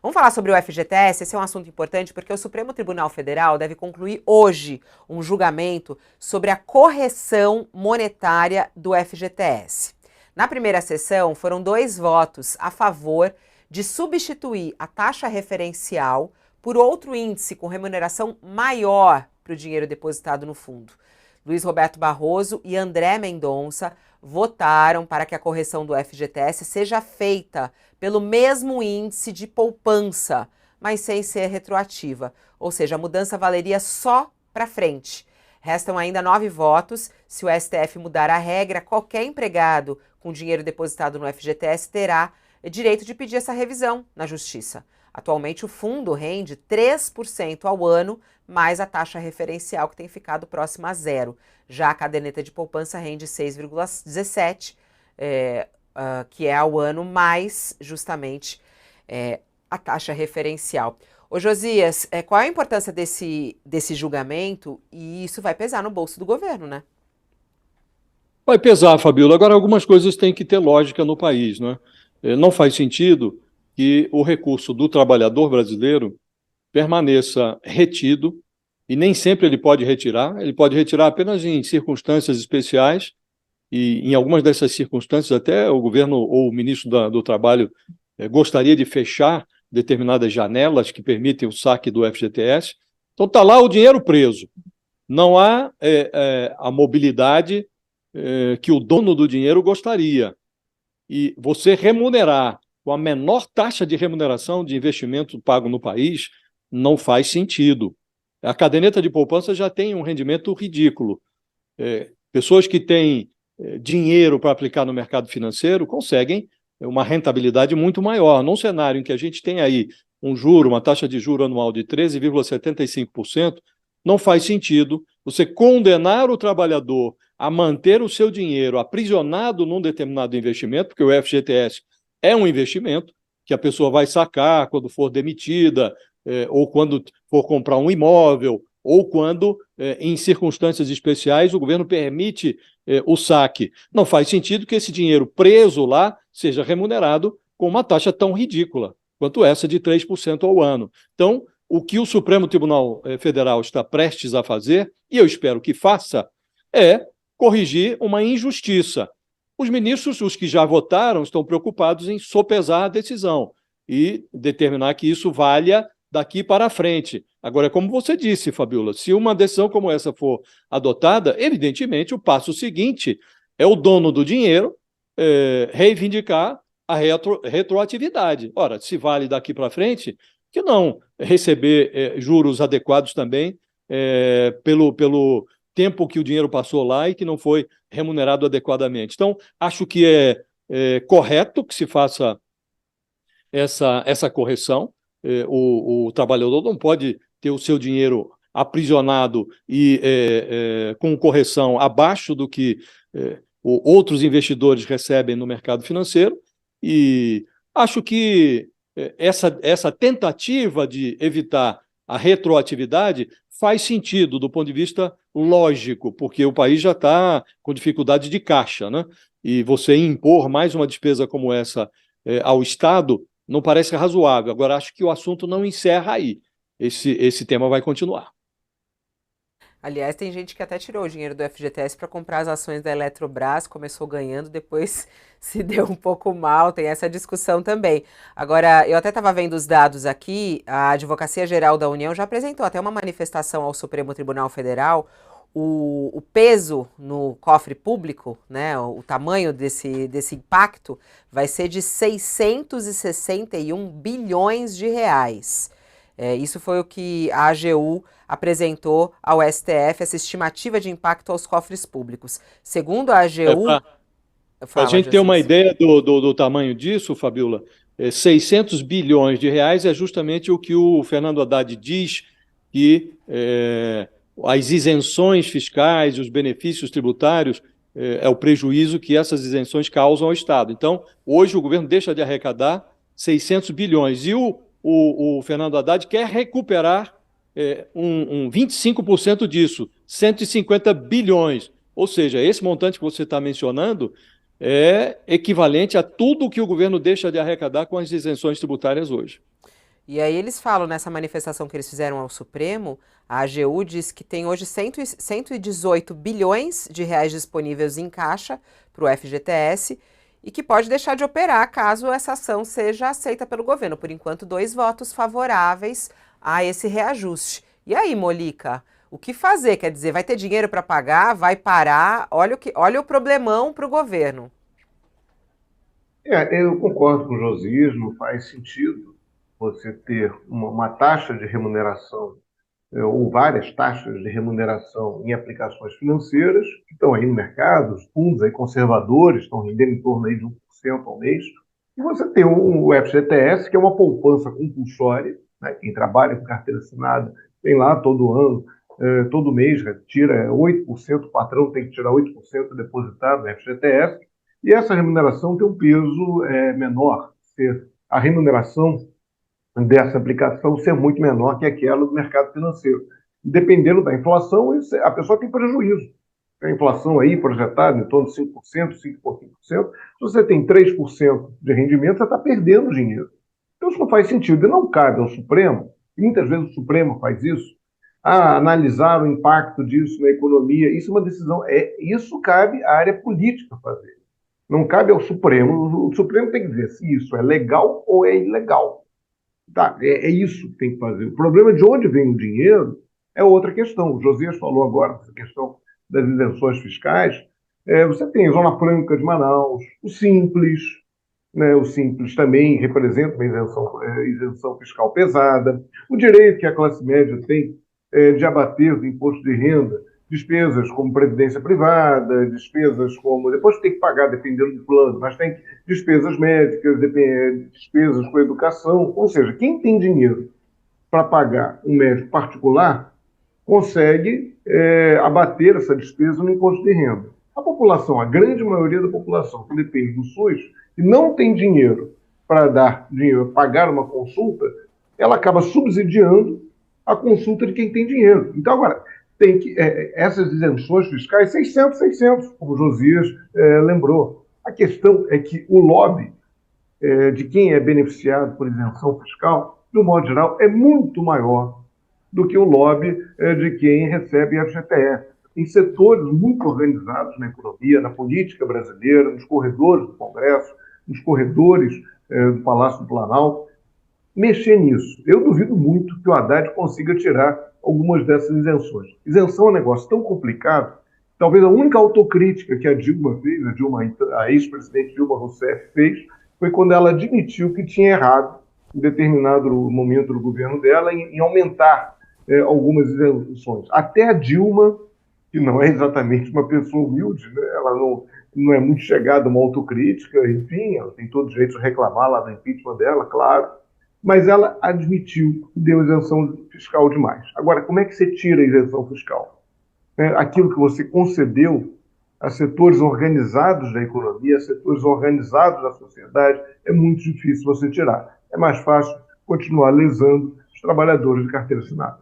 Vamos falar sobre o FGTS? Esse é um assunto importante porque o Supremo Tribunal Federal deve concluir hoje um julgamento sobre a correção monetária do FGTS. Na primeira sessão, foram 2 votos a favor de substituir a taxa referencial por outro índice com remuneração maior para o dinheiro depositado no fundo. Luiz Roberto Barroso e André Mendonça votaram para que a correção do FGTS seja feita pelo mesmo índice de poupança, mas sem ser retroativa. Ou seja, a mudança valeria só para frente. Restam ainda 9 votos. Se o STF mudar a regra, qualquer empregado com dinheiro depositado no FGTS terá direito de pedir essa revisão na Justiça. Atualmente, o fundo rende 3% ao ano, mais a taxa referencial, que tem ficado próxima a zero. Já a caderneta de poupança rende 6,17%, que é ao ano, mais justamente a taxa referencial. Ô Josias, qual é a importância desse julgamento? E isso vai pesar no bolso do governo, né? Vai pesar, Fabíola. Agora, algumas coisas têm que ter lógica no país, né? Não faz sentido que o recurso do trabalhador brasileiro permaneça retido, e nem sempre ele pode retirar apenas em circunstâncias especiais, e em algumas dessas circunstâncias até o governo ou o ministro do Trabalho gostaria de fechar determinadas janelas que permitem o saque do FGTS. Então está lá o dinheiro preso. Não há a mobilidade que o dono do dinheiro gostaria. E você remunerar com a menor taxa de remuneração de investimento pago no país não faz sentido. A caderneta de poupança já tem um rendimento ridículo. Pessoas que têm dinheiro para aplicar no mercado financeiro conseguem uma rentabilidade muito maior. Num cenário em que a gente tem aí uma taxa de juro anual de 13,75%, não faz sentido você condenar o trabalhador a manter o seu dinheiro aprisionado num determinado investimento, porque o FGTS é um investimento que a pessoa vai sacar quando for demitida, ou quando for comprar um imóvel, ou quando, em circunstâncias especiais, o governo permite o saque. Não faz sentido que esse dinheiro preso lá seja remunerado com uma taxa tão ridícula quanto essa de 3% ao ano. Então, o que o Supremo Tribunal Federal está prestes a fazer, e eu espero que faça, é corrigir uma injustiça. Os ministros, os que já votaram, estão preocupados em sopesar a decisão e determinar que isso valha daqui para frente. Agora, como você disse, Fabiola, se uma decisão como essa for adotada, evidentemente o passo seguinte é o dono do dinheiro reivindicar a retroatividade. Ora, se vale daqui para frente, que não receber juros adequados também pelo tempo que o dinheiro passou lá e que não foi remunerado adequadamente. Então, acho que é correto que se faça essa correção. O trabalhador não pode ter o seu dinheiro aprisionado e com correção abaixo do que outros investidores recebem no mercado financeiro, e acho que essa tentativa de evitar a retroatividade faz sentido do ponto de vista lógico, porque o país já está com dificuldade de caixa, né? E você impor mais uma despesa como essa ao Estado não parece razoável. Agora, acho que o assunto não encerra aí. Esse tema vai continuar. Aliás, tem gente que até tirou o dinheiro do FGTS para comprar as ações da Eletrobras, começou ganhando, depois se deu um pouco mal, tem essa discussão também. Agora, eu até estava vendo os dados aqui, a Advocacia Geral da União já apresentou até uma manifestação ao Supremo Tribunal Federal. O peso no cofre público, né, o tamanho desse impacto, vai ser de 661 bilhões de reais. Isso foi o que a AGU apresentou ao STF, essa estimativa de impacto aos cofres públicos. Segundo a AGU, Para a fala, gente ter uma Josias. ideia do tamanho disso, Fabiola, 600 bilhões de reais é justamente o que o Fernando Haddad diz que as isenções fiscais, os benefícios tributários, é o prejuízo que essas isenções causam ao Estado. Então, hoje o governo deixa de arrecadar 600 bilhões e o Fernando Haddad quer recuperar 25% disso, 150 bilhões. Ou seja, esse montante que você está mencionando é equivalente a tudo que o governo deixa de arrecadar com as isenções tributárias hoje. E aí eles falam nessa manifestação que eles fizeram ao Supremo, a AGU diz que tem hoje 118 bilhões de reais disponíveis em caixa para o FGTS e que pode deixar de operar caso essa ação seja aceita pelo governo. Por enquanto, 2 votos favoráveis a esse reajuste. E aí, Molica, o que fazer? Quer dizer, vai ter dinheiro para pagar? Vai parar? Olha o problemão para o governo. Eu concordo com o Josias, não faz sentido você ter uma taxa de remuneração ou várias taxas de remuneração em aplicações financeiras que estão aí no mercado, os fundos aí conservadores estão rendendo em torno aí de 1% ao mês, e você tem o FGTS, que é uma poupança compulsória, né? Quem trabalha com carteira assinada tem lá todo ano, todo mês, tira 8%, o patrão tem que tirar 8% depositado no FGTS, e essa remuneração tem um peso menor. A remuneração dessa aplicação ser muito menor que aquela do mercado financeiro. Dependendo da inflação, a pessoa tem prejuízo. A inflação aí projetada em torno de 5%, 5,5%. Se você tem 3% de rendimento, você está perdendo dinheiro. Então isso não faz sentido. E não cabe ao Supremo, e muitas vezes o Supremo faz isso, analisar o impacto disso na economia. Isso é uma decisão, isso cabe à área política fazer. Não cabe ao Supremo. O Supremo tem que dizer se isso é legal ou é ilegal. Tá, é isso que tem que fazer. O problema de onde vem o dinheiro é outra questão. O Josias falou agora dessa questão das isenções fiscais. Você tem a Zona Franca de Manaus, o Simples, né? O Simples também representa uma isenção fiscal pesada. O direito que a classe média tem de abater do imposto de renda despesas como previdência privada, despesas como... Depois tem que pagar, dependendo do plano, mas tem despesas médicas, despesas com educação. Ou seja, quem tem dinheiro para pagar um médico particular consegue abater essa despesa no imposto de renda. A população, a grande maioria da população que depende do SUS e não tem dinheiro para dar dinheiro, pagar uma consulta, ela acaba subsidiando a consulta de quem tem dinheiro. Então, agora, tem que essas isenções fiscais, 600, como o Josias lembrou. A questão é que o lobby de quem é beneficiado por isenção fiscal, de um modo geral, é muito maior do que o lobby de quem recebe FGTS. Em setores muito organizados na economia, na política brasileira, nos corredores do Congresso, nos corredores do Palácio do Planalto, mexer nisso. Eu duvido muito que o Haddad consiga tirar algumas dessas isenções. Isenção é um negócio tão complicado, talvez a única autocrítica que a Dilma fez, a ex-presidente Dilma Rousseff fez, foi quando ela admitiu que tinha errado, em determinado momento do governo dela, em aumentar algumas isenções. Até a Dilma, que não é exatamente uma pessoa humilde, né? Ela não é muito chegada a uma autocrítica, enfim, ela tem todo o direito de reclamar lá do impeachment dela, claro, mas ela admitiu que deu isenção fiscal demais. Agora, como é que você tira a isenção fiscal? Aquilo que você concedeu a setores organizados da economia, a setores organizados da sociedade, é muito difícil você tirar. É mais fácil continuar lesando os trabalhadores de carteira assinada.